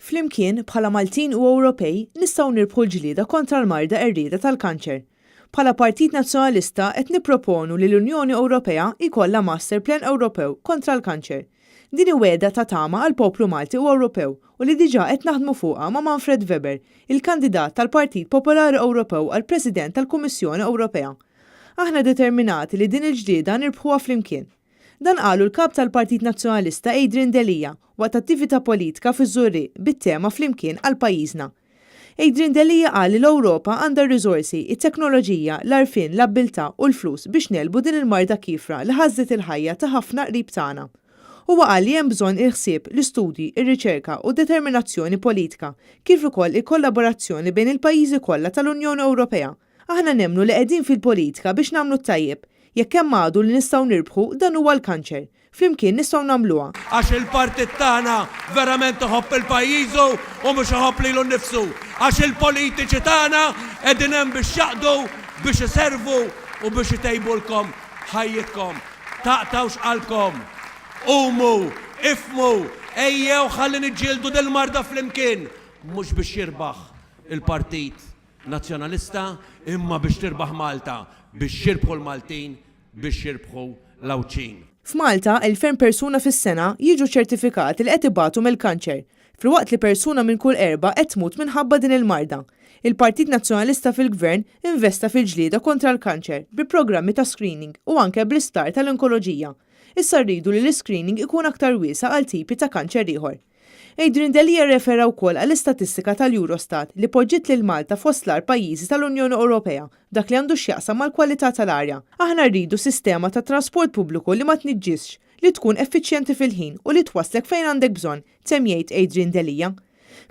Flimkien bħala Maltin u Ewropej nistgħu nirbħu l-ġlieda kontra l-marda errieda tal-kanċer. Bħala Partit Nazzjonalista qed nipproponu li l-Unjoni Ewropea jkollha Master Plan Ewropew kontra l-kanċer. Din weda ta' tama għal poplu Malti u Ewropew u li diġà qed naħdmu fuqha ma' Manfred Weber, il-kandidat tal-Partit Popolari Ewropew għal President tal-Kummissjoni Ewropea. Aħna determinati li din il-ġlieda nirbħuha flimkien. Dan qalu l-kap tal-Partit Nazzjonalista Adrian Delija waqt attività politika fi Żurri bit-tema flimkien għal pajjiżna. Adrian Delija qal li l-Ewropa għandha r-riżorsi, it-teknoloġija, l-arfin, l-abbiltà u l-flus biex nelbu din il-marda kifra li ħażet il-ħajja ta' ħafna qrib tagħna. Huwa qal li hemm bżonn il-ħsieb, l-istudji, ir-riċerka u determinazzjoni politika, kif ukoll il-kollaborazzjoni bejn il-pajjiżi kollha tal-Unjoni Ewropea. Aħna nemmnu li qegħdin fil-politika biex nagħmlu t-tajjeb, jekk hemm għadu li nistgħu nirbħu dan huwa l-kanċer. Flimkien nistgħu nagħmluha. Għax il-partit tagħna verament iħobb il-pajjiżu u mhux iħobb lilu nnifsu. Għax il-politiċi tagħna qegħdin hemm biex jaqdu, biex iservu u biex itejbulkom ħajjitkom. Taqtawx qalbkom. Qumu, ifmu, ejjew ħalli niġġieldu dil-marda flimkien. Mhux biex jirbaħ il-Partit Nazzjonalista imma biex tirbaħ Malta, biex jirbħu l-Maltin, biex jirbħu l-Awċin. F'Malta 2000 persuna fis-sena jiġu ċertifikati li qed ibatu mill-kanċer, filwaqt li persuna minn kull 4 qed tmut minħabba din il-marda. Il-Partit Nazzjonalista fil-Gvern investa fil-ġlieda kontra l-kanċer bi programmi ta' screening u anke bl-isptar tal-onkoloġija. Issa rridu li l-screening ikun aktar wiesa għal tipi ta' kanċer ieħor. Adrian Delija refera wkoll għall-istatistika tal-Eurostat li poġġiet lil Malta fost l-ar pajjiżi tal-Unjoni Ewropea dak li għandu x'jaqsam mal-kwalità tal-arja. Aħna rridu sistema ta' trasport pubbliku li ma tniġġisx, li tkun effiċjenti fil-ħin u li twasslek fejn għandek bżonn, semmejt Adrian Delija.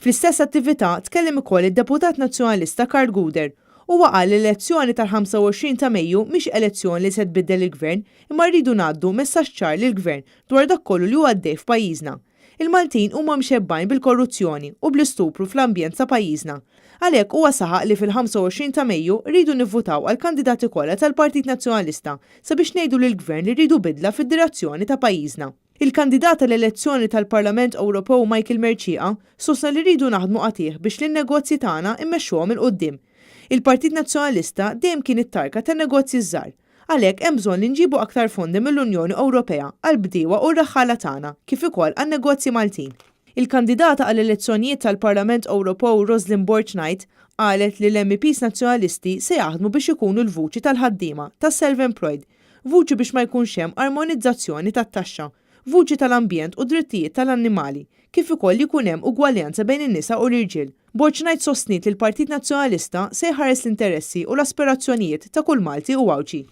Fl-istess attività tkellem ukoll id-Deputat Nazzjonalista Karl Guder u qal li l-elezzjoni tal-25 ta' Mejju mhix elezzjoni li se tbiddel il-Gvern imma rridu ngħaddu messaġġ ċar lill-Gvern dwar dak kollu li huwa għaddej f'pajjiżna. Il-Maltin huma mxebbajn bil-korruzzjoni u bl-istupru fl-ambjent ta' pajjiżna. Għalhekk huwa saħaq li fil-25 ta' Mejju rridu nivvutaw għal kandidati kollha tal-Partit Nazzjonalista sabiex ngħidu lill-Gvern li rridu bidla fid-direzzjoni ta' pajjiżna. Il-kandidata l-elezzjoni tal-Parlament Ewropew Michael Merċieqa sostna li rridu naħdmu qatih biex lin-negozji tagħna immexxuhom il qudiem. Il-Partit Nazzjonalista dejjem kien it-tarka tan-negozji żgħar. Għalhekk hemm bżonn li nġibu aktar fondi mill-Unjoni Ewropea għall-bdiewa u r-raħħala tagħna kif ukoll għan-negozji Maltin. Il-kandidata għall-elezzjonijiet tal-Parlament Ewropew Rosalind Borchnight qalet li l-MEPs nazzjonalisti se jaħdmu biex ikunu l-vuċi tal-ħaddiema, tas-self-employed, vuċi biex ma jkunx hemm armonizzazzjoni tat-taxxa, vuċi tal-ambjent u drittijiet tal-annimali, kif ukoll jkun hemm ugwaljanza bejn in-nisa u l-irġiel. Borchnight sostniet li l-Partit Nazzjonalista se jħares l-interessi u l-aspirazzjonijiet ta' kull Malti u Awċi.